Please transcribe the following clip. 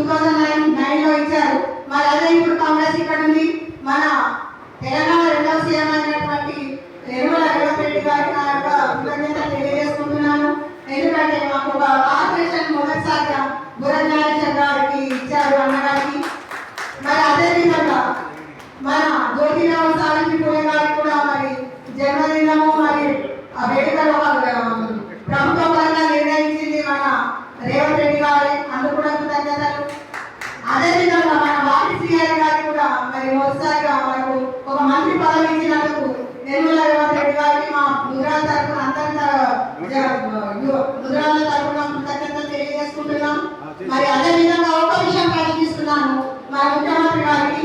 2009లో ఇచ్చారు. మరి అదే ఇప్పుడు కాంగ్రెస్ ఇక్కడ ఉంది. మన తెలంగాణ రెండవ సీఎం అయినటువంటి యనమల రేవంత్ రెడ్డి గారికి నా యొక్క కృతజ్ఞతలు తెలియజేసుకుంటున్నాను. ఎందుకంటే మాకు ఒక కార్పొరేషన్ మొదటిసారిగా బురంజానేశ్వర్ గారికి ఇచ్చారు అన్నగారికి. మరి అదేవిధంగా మన జ్యోతిరావు సావిత్రి పూలే గారికి కూడా మరి జన్మదినము మరి ఆ వేడుకలు ప్రభుత్వ పరంగా నిర్ణయించింది మన రేవంత్ రెడ్డి గారి, అందుకు కూడా కృతజ్ఞతలు. అదేవిధంగా మన వాటి శ్రీహరి గారికి కూడా మరి మొదటిసారిగా మనకు ఒక మంత్రి పదవి ఇచ్చినందుకు యనమల రేవంత్ రెడ్డి గారికి మా ముద్రాల తరఫున ముద్రాల తరఫున కృతజ్ఞతలు తెలియజేసుకుంటున్నాం. మరి అదేవిధంగా ఒక విషయం ప్రశ్నిస్తున్నాను మన ముఖ్యమంత్రి గారికి.